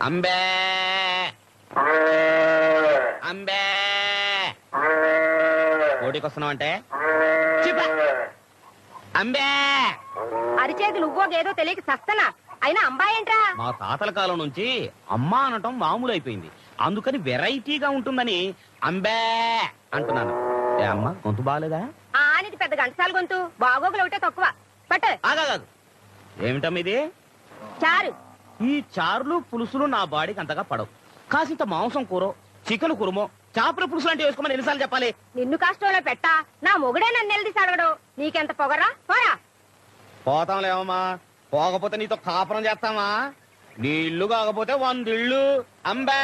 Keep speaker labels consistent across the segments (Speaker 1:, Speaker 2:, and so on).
Speaker 1: అంబే అంబే కోటికి వస్తున్నావు అంటే అంబే
Speaker 2: అరిచేతి నువ్వోగేదో తెలియక సస్తనా అయినా అంబాయేంట్రా?
Speaker 1: మా తాతల కాలం నుంచి అమ్మ అనటం మామూలు అయిపోయింది, అందుకని వెరైటీగా ఉంటుందని అంబే అంటున్నాను. ఏ అమ్మ గొంతు బాగాలేదా?
Speaker 2: ఆనిది పెద్ద గంటసాల గొంతు, బాగోగులు ఒకటే తక్కువ. పట్టు.
Speaker 1: ఆగాదు, ఏమిటమ్మ ఇది?
Speaker 2: చారు.
Speaker 1: ఈ చారులు పులుసులు నా బాడీకి అంతగా పడవు. కాసింత మాంసం కూర, చికెన్ కురుమో, చేపల పులుసు లాంటివి వేసుకోమని ఎన్నిసార్లు చెప్పాలి?
Speaker 2: నిన్ను కష్టంలో పెట్టా నా మొగుడే నన్ను నిలదీసి అడగడు. నీకెంత పొగరా? పోరా.
Speaker 1: పోతాంలేమమ్మా, పోకపోతే నీతో కాపురం చేస్తామా? నీ ఇల్లు కాకపోతే 100 ఇళ్ళు. అంబే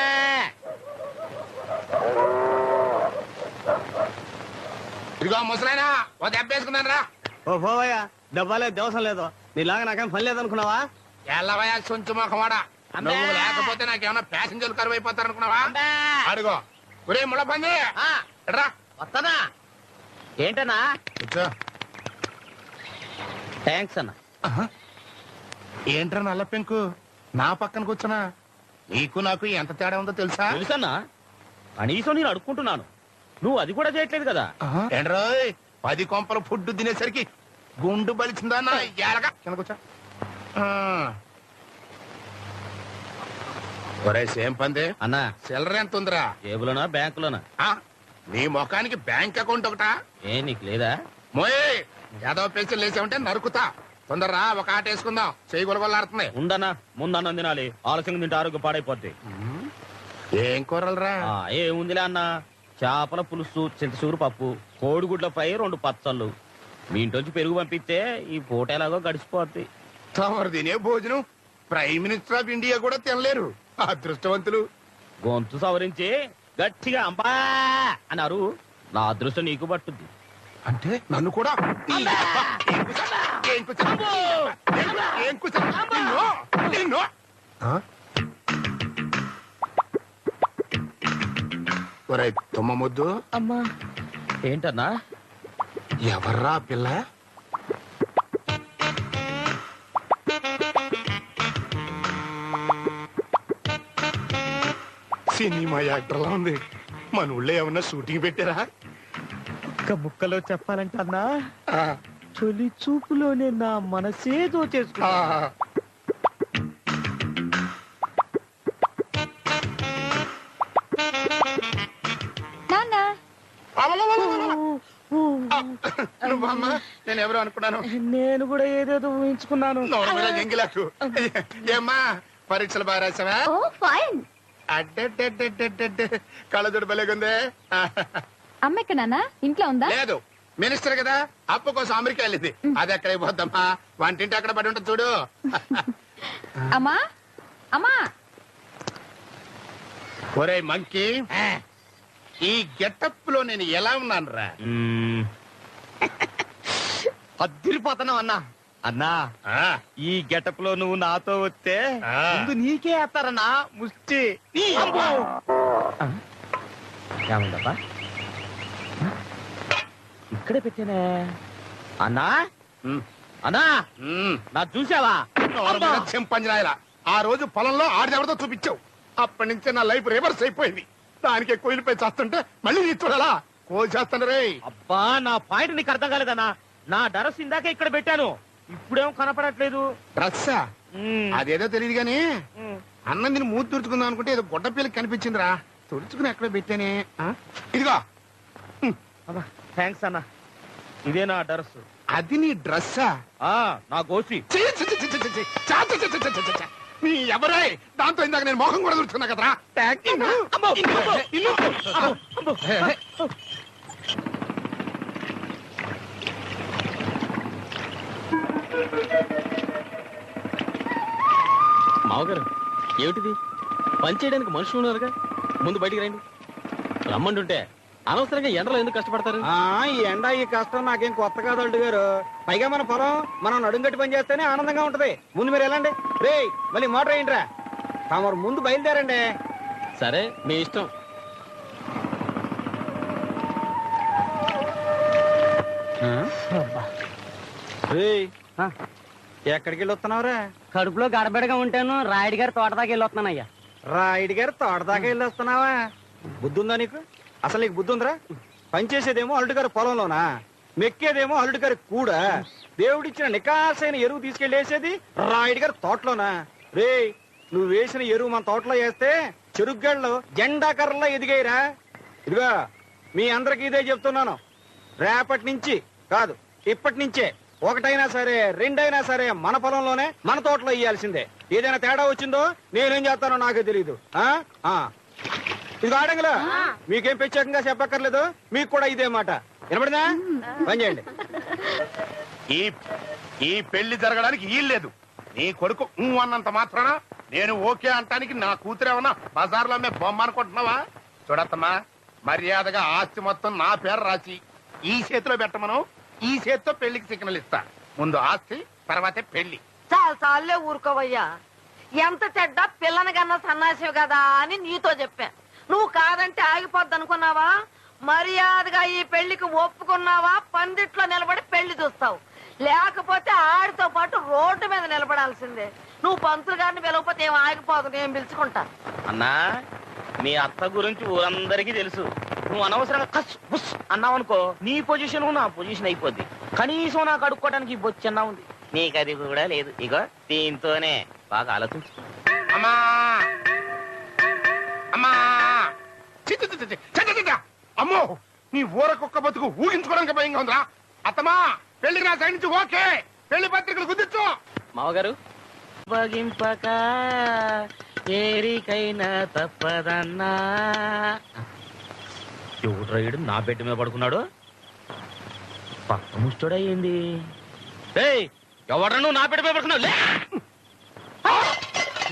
Speaker 3: ఇదిగో ముసలాయనా, ఓ దెబ్బేసుకున్నాను రా.
Speaker 4: ఓ పోవయ్యా, డబ్బాలేదు దేవసం లేదు. నీలాగా నాకేం పని లేదనుకున్నావా?
Speaker 3: ఎల్లవయ్యా సొంచు మొఖమాడా, నువ్వు లేకపోతే నాకేమన్నా ప్యాసింజర్లు కరువు అయిపోతారనుకున్నావా? అడుగో ఒరే ముళ్ళ పంది రా.
Speaker 1: వస్తానా? ఏంటన్నా?
Speaker 3: కూర్చో.
Speaker 1: థ్యాంక్స్ అన్న.
Speaker 3: ఏంట్రా నల్ల పెంకు నా పక్కన కూర్చున్నా? నీకు నాకు ఎంత తేడా ఉందో తెలుసా?
Speaker 1: తెలుసన్నా, కనీసం నేను అడుక్కుంటున్నాను, నువ్వు అది కూడా చేయట్లేదు కదా.
Speaker 3: ఏంట్రోయ్ 10 కొంపలు ఫుడ్ తినేసరికి గుండు బలిచిందా నా ఎలగా? కింద కూర్చో. ఒరే సేమ్ పంది
Speaker 1: అన్నా,
Speaker 3: చిల్లర ఎంత ఉందిరా?
Speaker 1: జేబులోనా బ్యాంకులోనా?
Speaker 3: నీ ముఖానికి బ్యాంక్ అకౌంట్ ఒకటా?
Speaker 1: ఏ నీకు లేదా?
Speaker 3: మోయ్ ఏదో పెన్సిల్ వేసామంటే నరుకుతా. తొందరరా, ఒక ఆట వేసుకుందాం. చేయి గొలగొల్లాడుతుంది.
Speaker 1: ఉండనా, ముందన్నం తినాలి, ఆలస్యంగా తింటే ఆరోగ్యం పాడైపోద్ది.
Speaker 3: ఏం కూరలరా?
Speaker 1: ఏముందిలే అన్న, చేపల పులుసు, చింతసూరు పప్పు, కోడిగుడ్ల ఫ్రై, 2 పచ్చళ్ళు. మీ ఇంటి పెరుగు పంపిస్తే ఈ పూట ఎలాగో గడిచిపోద్ది.
Speaker 3: తమరు తినే భోజనం ప్రైమ్ మినిస్టర్ ఆఫ్ ఇండియా కూడా తినలేరు. అదృష్టవంతులు.
Speaker 1: గొంతు సవరించి గట్టిగా అంబా అన్నారు, నా అదృష్టం నీకు పట్టుద్ది.
Speaker 3: అంటే నన్ను కూడా తుమ్మ ముద్దు.
Speaker 1: అమ్మా ఏంటన్నా?
Speaker 3: ఎవర్రా పిల్ల? సినిమా యాక్టర్లా ఉంది. మన ఊళ్ళో ఏమన్నా షూటింగ్ పెట్టారా?
Speaker 1: ఒక్క ముక్కలో చెప్పాలంటే అన్నా, తొలి చూపులోనే నా మనసే దోచేసుకున్నా.
Speaker 3: నువ్వమ్మా, నేను ఎవరు అనుకున్నాను.
Speaker 1: నేను కూడా ఏదేదో ఊహించుకున్నాను.
Speaker 3: ఎంగిలాకు. ఏమ్మా పరీక్షలు బాగా రాసావా? కళ్ళజోడు బలేగుందే.
Speaker 2: అమ్మ ఎక్కడ నాన్న? ఇంట్లో ఉందా?
Speaker 3: లేదు, మినిస్టర్ కదా, అప్పు కోసం అమెరికా వెళ్ళింది. అది ఎక్కడ అయిపోద్దమ్మా, వంటింటి అక్కడ పడి ఉంటుంది చూడు.
Speaker 2: అమ్మా అమ్మా.
Speaker 3: ఒరే మంకీ, ఈ గెటప్ లో నేను ఎలా ఉన్నాను రా?
Speaker 1: అద్దరిపోతున్నావు అన్నా. అన్నా, ఈ గెటప్ లో నువ్వు నాతో వస్తే ముందు నీకే వేస్తారన్నా ముష్టి. ఏముందబ్బా, ఇక్కడే పెట్టానే. అన్నా అన్నా, నా చూసావా?
Speaker 3: చెంపంజనాయలా, ఆ రోజు పొలంలో ఆడిదెవరితో చూపించావు. అప్పటి నుంచే నా లైఫ్ రివర్స్ అయిపోయింది. దానికి కోయిలపై చేస్తుంటే మళ్ళీ నీ చూడాలా? కోసేస్తాను రే.
Speaker 1: అబ్బా, నా పాయింట్ నీకు అర్థం కాలేదన్నా. నా డ్రెస్ ఇందాకే ఇక్కడ పెట్టాను, ఇప్పుడేమో కనపడట్లేదు.
Speaker 3: డ్రెస్సా? అదేదో తెలియదు గాని అన్నం దీన్ని మూతి తుడుచుకుందాం అనుకుంటే ఏదో గొడ్డ పిల్లకి కనిపించిందిరా. తుడుచుకుని ఎక్కడ పెట్టానే? ఇదిగో.
Speaker 1: థ్యాంక్స్ అన్నా, ఇదే నా డ్రెస్.
Speaker 3: అది నీ డ్రెస్సా?
Speaker 1: నా గోసి.
Speaker 3: నీ ఎవరై దాంతో ఇందాక నేను మొహం కూడా తుడుచుకున్నా కదరా.
Speaker 1: మావగారు, ఏమిటిది? పని చేయడానికి మనుషులు ఉన్నారుగా, ముందు బయటికి రండి. రమ్మంటుంటే అనవసరంగా ఎండలో ఎందుకు కష్టపడతారు?
Speaker 4: ఈ ఎండ ఈ కష్టం నాకేం కొత్త కాదు అల్లుడు గారు. పైగా మన పొలం మనం నడుంగట్టి పని చేస్తేనే ఆనందంగా ఉంటది. ముందు మీరు వెళ్ళండి. రే మళ్ళీ మోటార్ అయ్యిండ్రా. తమరు ముందు బయలుదేరండి.
Speaker 1: సరే, మీ ఇష్టం.
Speaker 4: ఎక్కడికి వెళ్ళి వస్తున్నావురా?
Speaker 5: కడుపులో గడబిడగా ఉంటాను, రాయుడు గారి తోట దాకా వెళ్ళొస్తున్నానయ్యా.
Speaker 4: రాయుడు గారు తోటదాకా వెళ్ళొస్తున్నావా? బుద్ధి ఉందా నీకు? అసలు నీకు బుద్ధి ఉందిరా? పనిచేసేదేమో అల్లుడు గారి పొలంలోనా, మెక్కేదేమో అల్లుడు గారి కూడా. దేవుడిచ్చిన నికాసైన ఎరువు తీసుకెళ్లేసేది రాయుడు గారి తోటలోనా? రే, నువ్వు వేసిన ఎరువు మన తోటలో వేస్తే చెరుగ్గళ్ళు జెండా కర్రలా ఎదిగాయిరా. ఇదిగా మీ అందరికి ఇదే చెప్తున్నాను, రేపటి నుంచి కాదు ఇప్పటి నుంచే ఒకటైనా సరే రెండైనా సరే మన పొలంలోనే మన తోటలో ఇయ్యాల్సిందే. ఏదైనా తేడా వచ్చిందో నేనేం చేస్తానో నాకే తెలియదు. ఇది ఆడంగులో మీకేం ప్రత్యేకంగా చెప్పక్కర్లేదు, మీకు కూడా ఇదే మాట. వినపడిందా? పని చేయండి.
Speaker 3: ఈ పెళ్లి జరగడానికి వీల్లేదు. నీ కొడుకు అన్నంత మాత్రాన నేను ఓకే అంటానికి నా కూతురేమన్నా బజార్లో బొమ్మ అనుకుంటున్నావా? చూడత్తమ్మా, మర్యాదగా ఆస్తి మొత్తం నా పేరు రాసి ఈ చేతిలో పెట్టమను, ఈ చేతితో పెళ్లికి సిగ్నల్ ఇస్తా. ముందు ఆస్తి, తర్వాతే పెళ్లి.
Speaker 5: చాలే ఊరుకోవయ్యా. ఎంత చెడ్డ పిల్లని కన్నా సన్నాసివి కదా అని నీతో చెప్పా. నువ్వు కాదంటే ఆగిపోద్ది అనుకున్నావా? మర్యాదగా ఈ పెళ్లికి ఒప్పుకున్నావా? పందిట్లో నిలబడి పెళ్లి చూస్తావు, లేకపోతే ఆడితో పాటు రోడ్డు మీద నిలబడాల్సిందే. నువ్వు పంతులు గారిని పిలవకపోతే ఏం ఆగిపోదు, నేను పిలుచుకుంటా.
Speaker 1: అన్నా, మీ అత్త గురించి ఊరందరికీ తెలుసు. నువ్వు అనవసరంగా కస్ బుస్ అన్నావు అనుకో, నీ పొజిషన్ నా పొజిషన్ అయిపోద్ది. కనీసం నాకు అడుక్కోవడానికి బొచ్చన్నా ఉంది, నీకు అది కూడా లేదు. ఇగో దీంతోనే బాగా ఆలోచించు.
Speaker 3: అమ్మా అమ్మా, అమ్మో, నీ ఊర కుక్క బతుకు ఊహించుకోవడానికి భయంగా ఉందిరా. అత్తమా, పెళ్లికి నా సైడ్ నుంచి ఓకే, పెళ్లి పత్రికలు కుదిర్చు.
Speaker 1: మావగారు, బగింపక ఏరికైనా తప్పదన్నా. ఎవడు రైడు నా బెడ్ మీద పడుకున్నాడు? పక్క ముష్టోడయ్యింది. ఎవడ నువ్వు నా బెడ్ మీద పడుకున్నావు? లే!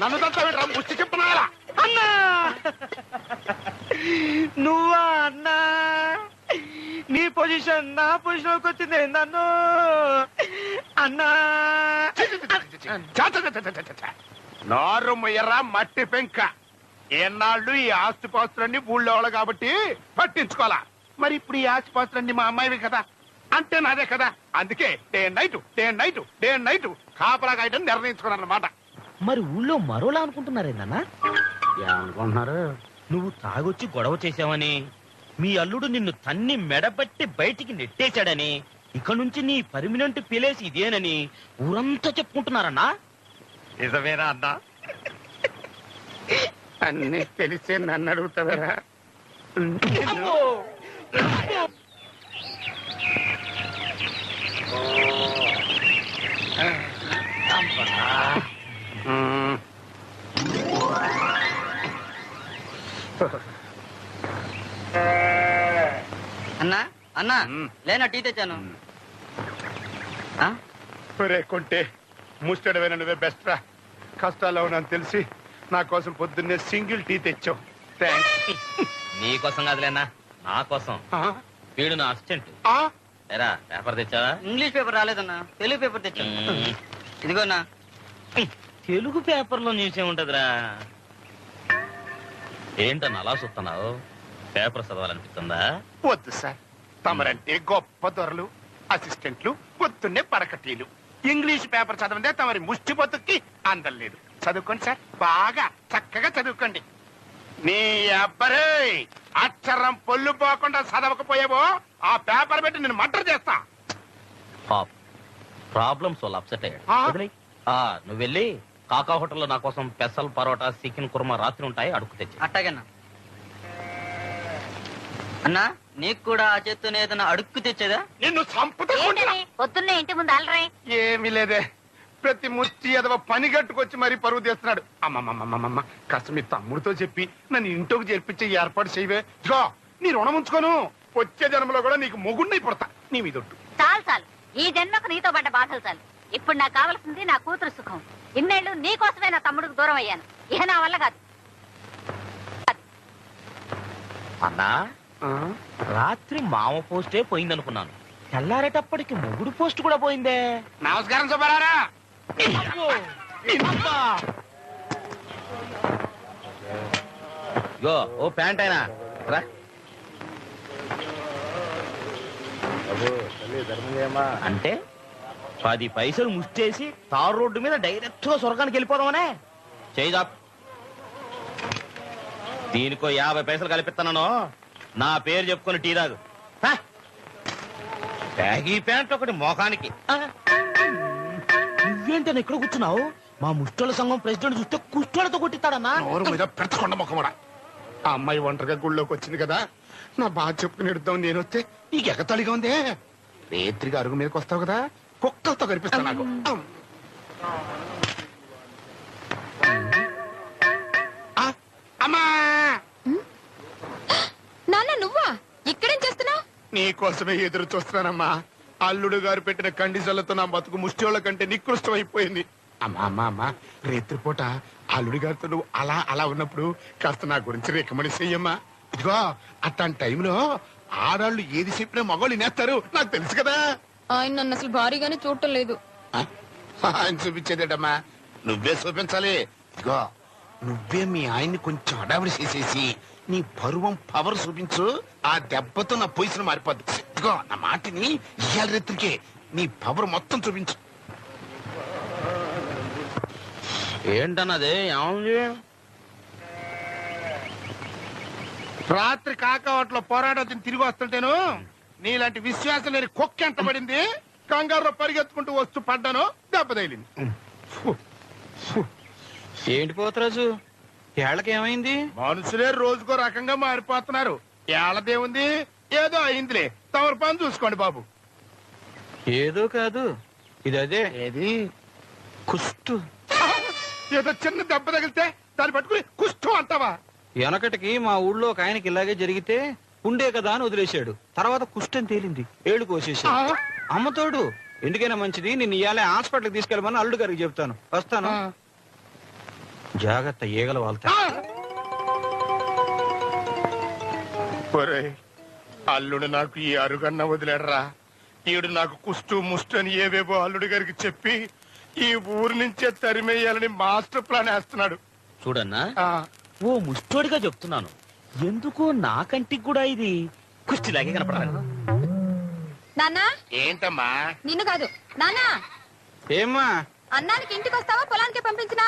Speaker 3: నన్ను తంతా ముష్టి చెప్పునా?
Speaker 1: అన్నా, నువ్వా అన్నా? నీ పొజిషన్ నా పొజిషన్కి వచ్చింది నన్ను అన్నా.
Speaker 3: నారు మొయ్యరా మట్టి పెంక. ఏనాళ్ళు ఈ ఆస్తిపాస్తులన్నీ ఊళ్ళో వాళ్ళు కాబట్టి పట్టించుకోవాలా. మరి ఇప్పుడు ఈ ఆస్తిపాస్తులన్నీ మా అమ్మాయివి కదా, అంటే నాదే కదా. అందుకే డే అండ్ నైట్ కాపలా కాయటం నిర్ణయించుకున్నాను అన్నమాట.
Speaker 1: మరి ఊళ్ళో మరోలా అనుకుంటున్నారేందన్నా? ఏమనుకుంటున్నారు? నువ్వు తాగొచ్చి గొడవ చేశావని, మీ అల్లుడు నిన్ను తన్ని మెడబట్టి బయటికి నెట్టేశాడని, ఇక నుంచి నీ పర్మినెంట్ ప్లేస్ ఇదేనని ఊరంతా చెప్పుకుంటున్నారన్నా.
Speaker 3: నిజమేనా అన్నా? అన్నీ తెలిసే నన్ను అడుగుతావరా?
Speaker 6: అన్నా అన్నా, లేనా టీ తెచ్చాను.
Speaker 3: కొంటే ముస్టడవేనా నువ్వే బెస్ట్ రా. కష్టాల్లో ఉన్నాను తెలిసి నా కోసం పొద్దున్నే సింగిల్ టీ తెచ్చావు. థ్యాంక్స్.
Speaker 1: నీకోసం కాదులేనా, నా కోసం. వీడు నా అసిస్టెంట్. ఎరా, పేపర్ తెచ్చావా?
Speaker 6: ఇంగ్లీష్ పేపర్ రాలేదన్నా, తెలుగు పేపర్ తెచ్చాను. ఇదిగోనా.
Speaker 1: తెలుగు పేపర్లో న్యూస్ ఏముంటదిరా? ఏంటన్నా అలా చూస్తున్నావు? పేపర్ చదవాలనిపిస్తుందా?
Speaker 3: వద్దు సార్, తమరంటే గొప్ప దొరలు, అసిస్టెంట్లు, పొద్దున్నే పరకటీలు. ఇంగ్లీష్ పేపర్ చదవందే తమరి ముష్టి బతుక్కి అందలేదు. చదువుకోండి సార్, బాగా చక్కగా చదువుకోండి. నీ అబ్బరే అక్షరం పొల్లు పోకుండా చదవకపోయావో ఆ పేపర్ పెట్టి నేను మర్డర్ చేస్తా.
Speaker 1: ప్రాబ్లమ్స్ వాళ్ళు అప్సెట్ అయ్యాడు. నువ్వు వెళ్ళి కాకా హోటల్లో నా కోసం పెసల్ పరోటా చికెన్ కుర్మా రాత్రి ఉంటాయి, అడుగు తెచ్చి.
Speaker 6: అట్టాగన్నా. అన్నా, నీకు కూడా ఆ చేత్తోనే ఏదైనా అడుక్కు తెచ్చేదా?
Speaker 3: నిన్ను చంపుతా.
Speaker 2: పొద్దున్నే ఇంటి ముందు అలరే.
Speaker 3: ఏమీ లేదే, ప్రతి ముష్టి ఎదవ పని గట్టుకొచ్చి మరీ పరువు తీస్తున్నాడు. అమ్మమ్మమ్మమ్మ, కాస్త మీ తమ్ముడితో చెప్పి నన్ను ఇంట్లోకి చేర్పించే ఏర్పాటు చేయవే. ఇదిగో, నీ రుణం ఉంచుకోను. వచ్చే జన్మలో కూడా నీకు మొగుడిని పుడతా. నీ మీదొట్టు.
Speaker 2: చాలు, ఈ జన్మకు నీతో పడ్డ బాధలు చాలు. ఇప్పుడు నాకు కావాల్సింది నా కూతురు సుఖం. ఇన్నేళ్లు నీ కోసమే నా తమ్ముడికి దూరం అయ్యాను, ఇహ నా వల్ల కాదు.
Speaker 1: అన్నా, రాత్రి మామ పోస్టే పోయిందనుకున్నాను, తెల్లారేటప్పటికి మొగుడు పోస్ట్ కూడా పోయిందే.
Speaker 3: నమస్కారం సుబ్బారారా.
Speaker 1: ఓ ప్యాంట్ అయినా రా. అంటే 10 పైసలు ముష్టేసి తారు రోడ్డు మీద డైరెక్ట్ గా స్వర్గానికి వెళ్ళిపోదామనే. చేయి దీనికో 50 పైసలు కల్పిస్తున్నాను. నా పేరు చెప్పుకొని టీ తాగు. హ? బ్యాగీ ప్యాంట్ ఒకటి మోకానికి. నువ్వేంటన్నా ఇక్కడ కూర్చున్నావు? మా ముష్టోళ్ళ సంఘం ప్రెసిడెంట్ చూస్తే కుష్టోళ్ళతో కొట్టిస్తాడన్నా.
Speaker 3: నోరు మీద పెడతకొండ ముఖమడా. ఆ అమ్మాయి ఒంటరిగా గుళ్ళోకి వచ్చింది కదా, నా బాధ చెప్పుకుని ఎడుద్దాం నేను వస్తే నీకు ఎగతాళిగా ఉందే. రేత్రిగా అరుగు మీదకి వస్తావు కదా, కుక్కలతో కనిపిస్తా నాకు. అమ్మా
Speaker 7: నాన్న నువ్వా ఇక్కడేం చేస్తున్నావు?
Speaker 3: నీకోసమే ఎదురు చూస్తున్నానమ్మా. అల్లుడు గారు పెట్టిన కండిషన్లతో నా బతుకు ముష్టిోళ్ళ కంటే నికృష్టం అయిపోయింది. అమ్మా అమ్మా అమ్మా, రేత్రిపూట అల్లుడి గారితో నువ్వు అలా అలా ఉన్నప్పుడు కాస్త నా గురించి రికమెండ్ చెయ్యమ్మా. ఇదిగో అట్లాంటి టైంలో ఆడాళ్ళు ఏది చెప్పినా మగవాళ్ళు నేస్తారు, నాకు తెలుసు కదా.
Speaker 7: ఆయన నన్ను అసలు భారీగానే చూడటం లేదు.
Speaker 3: ఆయన చూపించేదేటమ్మా, నువ్వే చూపించాలి. ఇదిగో నువ్వే మీ ఆయన్ని కొంచెం అడావిడి చేసేసి నీ పరువం పవర్ చూపించు. ఆ దెబ్బతో నా పొజిషన్ మారిపోద్ది. ఇదిగో నా మాటిని ఇయ్యాల రేత్రికే నీ పవర్ మొత్తం చూపించు.
Speaker 1: ఏంటన్నది? ఏముంది?
Speaker 3: రాత్రి కాకవాట్లో పోరాటం తిరిగి వస్తుంటేను నీలాంటి విశ్వాసం లేని కుక్క ఎంత పడింది. కంగారులో పరిగెత్తుకుంటూ వస్తూ పడ్డాను, దెబ్బ తగిలింది.
Speaker 4: ఏంటి పోతరాజు, ఏళ్ళకేమైంది?
Speaker 3: మనుషులే రోజుకో రకంగా మారిపోతున్నారు. ఏళ్ళదేముంది, ఏదో అయిందిలే. తమరు పని చూసుకోండి బాబు.
Speaker 4: ఏదో కాదు, ఇది అదే.
Speaker 3: ఏది?
Speaker 4: కుష్టు.
Speaker 3: ఏదో చిన్న దెబ్బ తగిలితే దాన్ని పట్టుకుని కుష్ఠం అంటావా?
Speaker 4: వెనకటికి మా ఊళ్ళో ఒక ఆయనకి ఇలాగే జరిగితే ఉండే కదా అని వదిలేశాడు. తర్వాత కుష్టని తేలింది, ఏళ్ళు కోసేశాడు. అమ్మతోడు ఎందుకైనా మంచిది, నిన్ను ఇయాలే హాస్పిటల్కి తీసుకెళ్ళమని అల్లుడు గారికి చెప్తాను. వస్తాను. జాగ్రత్త, ఈగల వాళ్తా.
Speaker 3: అల్లుడు నాకు ఈ అరుగన్న వదిలేడరా. ఈడు నాకు కుష్టు ముష్టు అని ఏవేవో అల్లుడు గారికి చెప్పి ఈ ఊరు నుంచే తరిమేయాలని మాస్టర్ ప్లాన్ వేస్తున్నాడు.
Speaker 1: చూడన్నా, ఓ ముష్టోడిగా చెప్తున్నాను, ఎందుకో నా కంటికి కూడా ఇది కుష్టిలాగే కనపడాలి.
Speaker 7: నాన్నా
Speaker 3: ఏంటమ్మా?
Speaker 7: నిన్ను కాదు నాన్నా.
Speaker 4: ఏమ్మా?
Speaker 7: అన్నానికి ఇంటికి వస్తావా పొలానికి పంపించినా?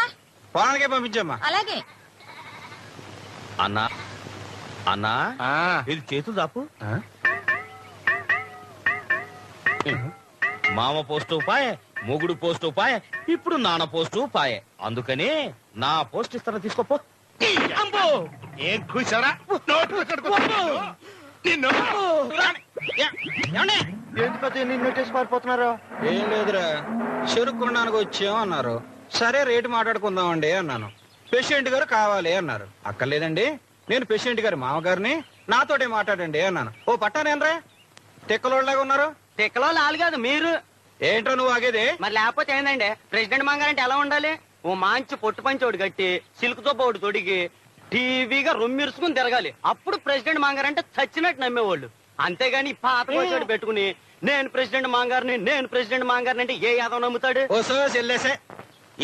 Speaker 4: పొలానికే పంపించమ్మా.
Speaker 7: అలాగే.
Speaker 1: అన్నా అన్నా, ఇది చేతులు దాపు. మామ పోస్టు పాయే, మొగుడు పోస్టు పాయే, ఇప్పుడు నాన్న పోస్టు పాయే. అందుకని నా పోస్ట్ ఇస్తారా, తీసుకోపో.
Speaker 3: ఏం కూర్చోరా?
Speaker 4: పారిపోతున్నారు. ఏం లేదురా, చెరుకు కొనడానికి వచ్చాం అన్నారు. సరే రేటు మాట్లాడుకుందామండి అన్నాను. పేషెంట్ గారు కావాలి అన్నారు. అక్కర్లేదండి, నేను పేషెంట్ గారి మామగారిని, నాతోటే మాట్లాడండి అన్నాను. ఓ పట్టానేనరా, తెక్కలోళ్ళలాగా ఉన్నారు.
Speaker 6: తిక్కలో లాలు కాదు మీరు.
Speaker 4: ఏంట్రా నువ్వు ఆగేది?
Speaker 6: మరి లేకపోతే ఏందండి, ప్రెసిడెంట్ మంగారంటే ఎలా ఉండాలి? ఓ మంచి పొట్టు పంచోడు కట్టి సిల్క్ తో ఒకటి తొడిగి టీవీగా రొమ్మిరుసుకుని తిరగాలి. అప్పుడు ప్రెసిడెంట్ మంగారంటే చచ్చినట్టు నమ్మేవాళ్ళు. అంతేగాని పాత పోసాడు పెట్టుకుని నేను ప్రెసిడెంట్ మంగారిని, నేను ప్రెసిడెంట్ మంగారిని అంటే ఏ యాదవ్ నమ్ముతాడు?
Speaker 4: ఓ సో చెల్లేసే,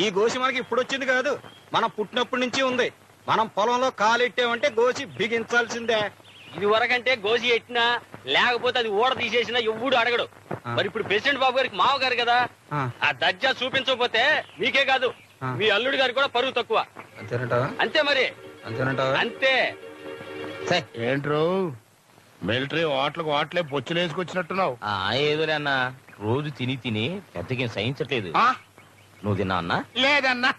Speaker 4: ఈ గోసి మనకి ఇప్పుడు వచ్చింది కాదు, మనం పుట్టినప్పటి నుంచి ఉంది. మనం పొలంలో కాలెట్టామంటే గోసి బిగించాల్సిందే.
Speaker 6: ఇది వరకంటే గోసి ఎట్టినా లేకపోతే అది ఊడ తీసేసినా ఎవ్వడు అడగడు. మరి ఇప్పుడు ప్రెసిడెంట్ బాబు గారికి మావ గారు కదా, ఆ దర్జా చూపించకపోతే మీకే కాదు మీ అల్లుడి గారికి కూడా పరువు తక్కువ.
Speaker 4: అంతేనంటావా?
Speaker 6: అంతే మరి,
Speaker 4: అంతేనంటావా?
Speaker 6: అంతే.
Speaker 3: ఏంట్రో మిలిటరీ హోటల్కి హోటలే బొచ్చులు వేసుకొచ్చినట్టున్నావు.
Speaker 1: ఏదోలే అన్న, రోజు తిని తిని పెద్దగా సహించట్లేదు. నువ్వు తిన్నా అన్నా?
Speaker 3: లేదన్నా,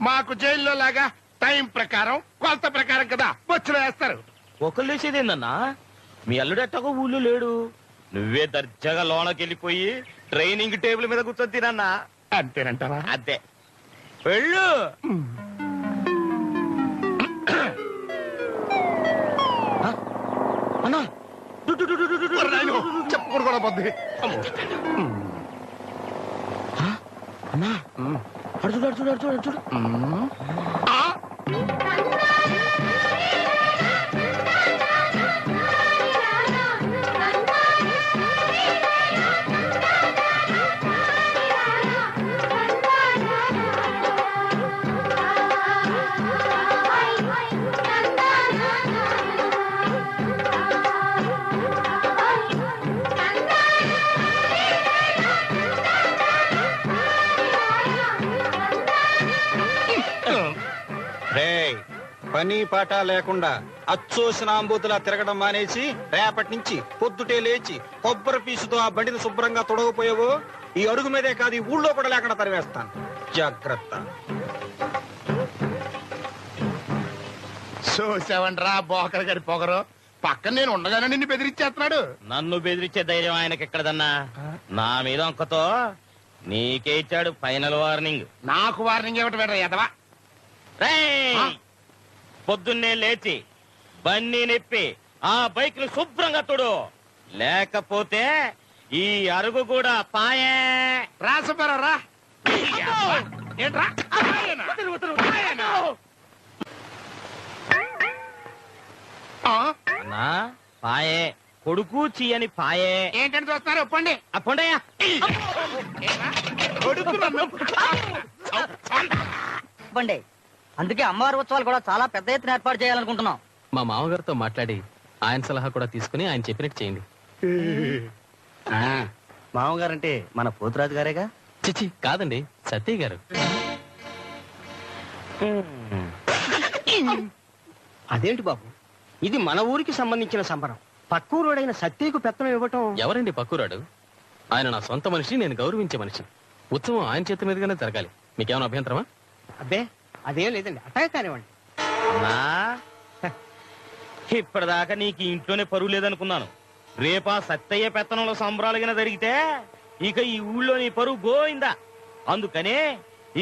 Speaker 3: మాకు జైల్లో లాగా టైం ప్రకారం కొలత ప్రకారం కదా బొచ్చులు వేస్తారు.
Speaker 1: ఒకళ్ళు వేసేదేందన్నా, మీ అల్లుడు ఎట్టగో ఊళ్ళో లేడు, నువ్వే దర్జాగా లోనకి వెళ్ళిపోయి ట్రైనింగ్ టేబుల్ మీద కూర్చొని తినన్నా.
Speaker 3: అంతేనంటావా?
Speaker 1: అంతే, వెళ్ళు. అన్నా
Speaker 3: చెప్పకూడదు కూడా పొద్దు.
Speaker 1: అన్నా అడుచుడు అడుచుడు అడుచుడు అడుచుడు.
Speaker 4: పని పాట లేకుండా అచ్చోసినాంబూతులా తిరగడం మానేసి రేపటి నుంచి పొద్దుటే లేచి కొబ్బరి పీసుతో ఆ బండిని శుభ్రంగా తొడగపోయావు ఈ అడుగు మీదే కాదు ఈ ఊళ్ళో కూడా లేకుండా తరివేస్తాను. జాగ్రత్త.
Speaker 3: చూసావంట్రా బోకర్ గారి పొగరు. పక్కన నేను ఉండగానే నిన్ను బెదిరించేస్తున్నాడు.
Speaker 1: నన్ను బెదిరించే ధైర్యం ఆయనకి ఎక్కడదన్నా? నా మీద అంకతో నీకే ఇచ్చాడు ఫైనల్ వార్నింగ్.
Speaker 3: నాకు వార్నింగ్ ఇవ్వటం ఏంట్రా ఎదవా?
Speaker 1: రేయ్! పొద్దున్నే లేచి బండి నిప్పి ఆ బైక్ ను శుభ్రంగా తొడు, లేకపోతే ఈ అరుగు కూడా పాయే.
Speaker 3: రాసపరా ఏంట్రా? ఆయనా? ఆ?
Speaker 1: అన్నా పాయే, కొడుకు చీయని పాయే.
Speaker 3: ఏంటని చూస్తున్నారు? ఒప్పండి.
Speaker 1: అప్పుడయ్యా
Speaker 3: కొడుకు నన్ను
Speaker 6: చెప్పండి. అందుకే అమ్మవారి ఉత్సవాలు కూడా చాలా పెద్ద ఎత్తున ఏర్పాటు చేయాలనుకుంటున్నాం.
Speaker 8: మా మామగారితో మాట్లాడి ఆయన సలహా కూడా తీసుకుని ఆయన చెప్పినట్టు చేయండి.
Speaker 6: మామగారంటే మన పోతురాజు గారేగా?
Speaker 8: చిచి కాదండి, సత్యయ్య గారు.
Speaker 6: అదేంటి బాబు, ఇది మన ఊరికి సంబంధించిన సంబరం. పక్కూరోడైన సత్యకు పెత్తనం ఇవ్వటం.
Speaker 8: ఎవరండి పక్కూరాడు? ఆయన నా సొంత మనిషి, నేను గౌరవించే మనిషి. ఉత్సవం ఆయన చేతి మీదుగానే జరగాలి. మీకేమైనా అభ్యంతరమా?
Speaker 6: అబ్బే అదేం లేదండి, అట్టాగే కానివ్వండి.
Speaker 1: అన్నా ఇప్పటిదాకా నీకు ఇంట్లోనే పరువు లేదనుకున్నాను. రేపా సత్తయ్య పెత్తనంలో సంబరాలుగా జరిగితే ఇక ఈ ఊళ్ళో నీ పరువు గోయిందా. అందుకనే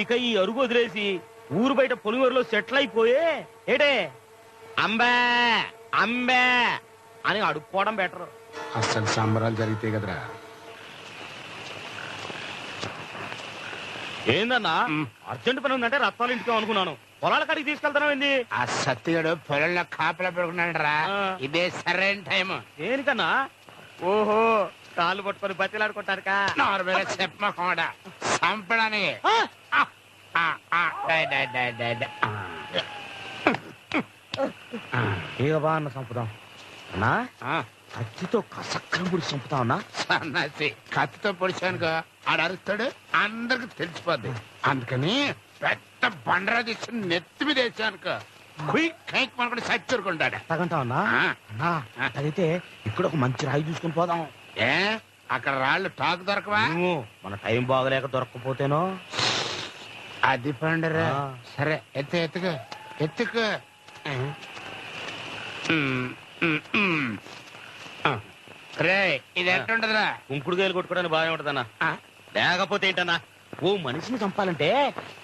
Speaker 1: ఇక ఈ అరుగు వదిలేసి ఊరు బయట పొలిమేరులో సెటిల్ అయిపోయే ఏటే అంబే అంబే అని అడుక్కోవడం బెటర్.
Speaker 3: అసలు సంబరాలు జరిగితే కదరా.
Speaker 1: ఏందన్నా అర్జెంట్ పని ఉందంటే రత్నాలు ఇంటికి అనుకున్నాను. పొలాల కాడికి తీసుకెళ్తాను ఏంది?
Speaker 3: ఆ సత్యగాడు పొలంలో కాపలా పెడుకున్నాడు రా. ఇదే సరైన టైం.
Speaker 1: దేనికన్నా? ఓహో, కాళ్ళు పట్టుకొని బతిలాడుకుంటారుకా?
Speaker 3: నార్మల్ చెప్పకుండా చంపడానికి.
Speaker 1: ఇక బా అన్న చంపుదాం అన్నా. కత్తితో కసక్కరం పుడి చంపుతా ఉన్నా.
Speaker 3: సన్నాసి కత్తితో పొడిచానుకో ఆడు అరుస్తాడు, అందరికి తెలిసిపోద్ది. అందుకని పెద్ద బండరా తీసుకుని నెత్తి మీద వేసానుకో కైక్ మనకుండా సచ్చరుకుంటాడు.
Speaker 1: తగంటా ఉన్నా అన్నా. అయితే ఇక్కడ ఒక మంచి రాయి చూసుకుని పోదాం.
Speaker 3: ఏ అక్కడ రాళ్ళు టాకు దొరకవా?
Speaker 1: మన టైం బాగలేక దొరకకపోతేనో.
Speaker 3: అది పండరా.
Speaker 1: ఆ.
Speaker 3: సరే ఎత్తుకు ఎత్తుకు. రే ఇది ఎట్టుంటదిరా?
Speaker 1: కుంకుడు గాయలు కొట్టుకోవడానికి బాగానే ఉంటదన్నా. లేకపోతే ఏంటన్నా, ఓ మనిషిని చంపాలంటే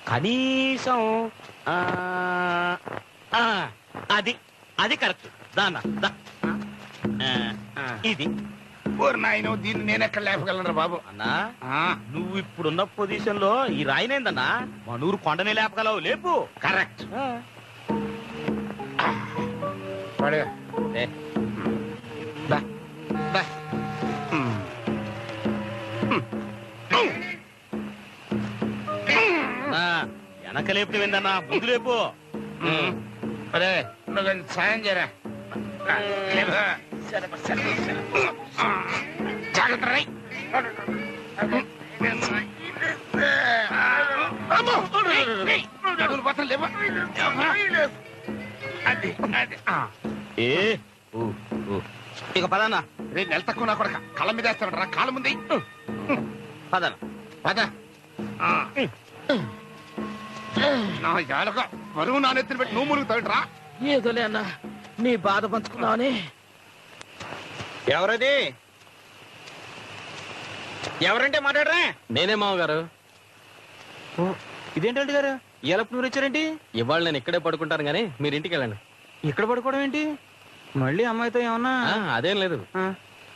Speaker 1: కనీసం ఆ, ఆ, అది అది కరెక్ట్. దాన్న ఇది
Speaker 3: ఓరు నాయనో, దీన్ని నేను ఎక్కడ లేపగలనరా బాబు?
Speaker 1: అన్నా. నువ్వు ఇప్పుడున్న పొజిషన్ లో ఈ రాయినేందన్నా మా నూరు కొండనే లేపగలవు. లేపు.
Speaker 3: కరెక్ట్.
Speaker 1: ఏ, అన్నా, వెనక లేపు ఏందన్నా, ముందు లేపు.
Speaker 3: అరే నువ్వు కొంచెం సాయం చేయరా. జాగ్రత్త రై. పోతాను లేవా? అది అది
Speaker 1: ఏ ఇక పదన్నా.
Speaker 3: రే నెల తక్కువ నా కొడక కళ్ళ మీద వేస్తాడు రా. కాళ్ళ ముందు
Speaker 1: పదన్నా.
Speaker 3: పద. నా ఏడక బరువు నా నెత్తిని పెట్టి నువ్వు మునుగుతాడు రా.
Speaker 1: ఏదోలే అన్నా, నీ బాధ పంచుకున్నావని.
Speaker 4: ఎవరది? ఎవరంటే మాట్లాడరా?
Speaker 8: నేనే మామగారు.
Speaker 4: ఇదేంటంటే గారు ఎలపు నూరు వచ్చారేంటి?
Speaker 8: ఇవాళ నేను ఇక్కడే పడుకుంటాను గానీ మీరు ఇంటికి వెళ్ళండి.
Speaker 4: ఇక్కడ పడుకోవడం ఏంటి? మళ్ళీ అమ్మాయితో ఏమన్నా?
Speaker 8: అదేం లేదు,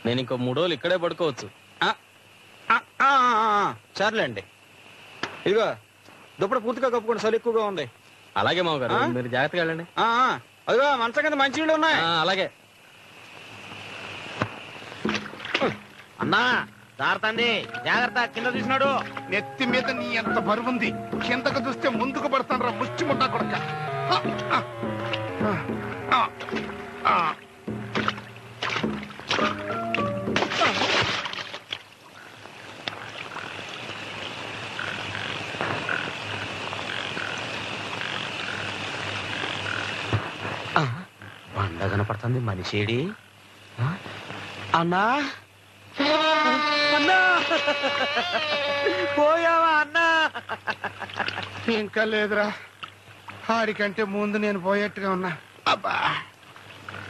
Speaker 8: నేను ఇంకో 3 రోజులు ఇక్కడే పడుకోవచ్చు.
Speaker 4: సర్లేండి. ఇదిగో దుప్పటి పూర్తిగా కప్పుకోండి, చలి ఎక్కువగా ఉంది.
Speaker 8: అలాగే మామగారు, మీరు జాగ్రత్తగా వెళ్ళండి.
Speaker 4: అదిగో మంచం కింద మంచి నీళ్ళు ఉన్నాయి.
Speaker 8: అలాగే.
Speaker 1: అన్నా జాగ్రత్త, జాగ్రత్త, కింద చూసినాడు.
Speaker 3: నెత్తి మీద నీ ఎంత బరువుంది, కిందకు చూస్తే ముందుకు పడతాను రా ముచ్చి ముట్టా కొడక.
Speaker 1: బండ కనపడుతుంది మనిషేడి ఆ? అన్నా అన్నా పోయావా అన్నా
Speaker 3: ఇంకా లేదురా ఆడికంటే ముందు నేను పోయేట్టుగా ఉన్నా అబ్బా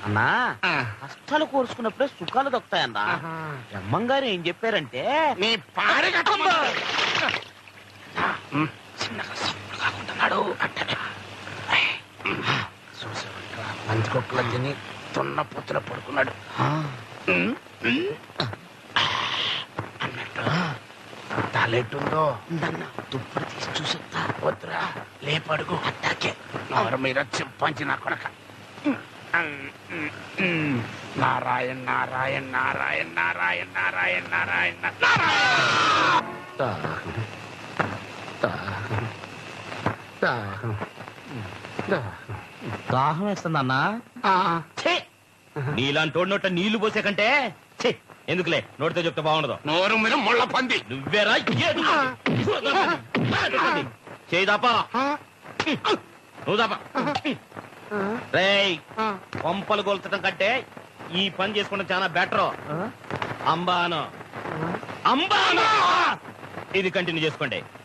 Speaker 1: అన్నా
Speaker 3: ఆ.
Speaker 1: కష్టాలు కోరుచుకున్నప్పుడే సుఖాలు దొక్కుతాయన్నా
Speaker 3: ఆహా.
Speaker 1: బ్రహ్మంగారు ఏం చెప్పారంటే
Speaker 3: నీ పాడి
Speaker 1: చిన్నగా సప్పుడు కాకుంటున్నాడు
Speaker 3: మంచి కుక్కలని తిని తున్న పుత్తుల పడుకున్నాడు అన్నట్టు తలెట్టుందో
Speaker 1: దుప్పటి తీసి చూసొస్తా
Speaker 3: వద్దురా లేపడుగు అట్టాకే నవరు మీద చింపంచి నా కొడక నారాయణ నారాయణ నారాయణ నారాయణ నారాయణ నారాయణ
Speaker 1: దాహం వేస్తుంది అన్నా నీలాంటి నోట నీళ్లు పోసే కంటే ఛీ, ఎందుకులే నోటితో చెప్తే బాగుండదు
Speaker 3: నోరు మీద ముళ్ళ పంది
Speaker 1: నువ్వేరా చేయిదాపా నువ్వు దాపా రేయ్ పంపలు కొల్చడం కంటే ఈ పని చేసుకోవడం చాలా బెటర్ అంబాను అంబాను ఇది కంటిన్యూ చేసుకోండి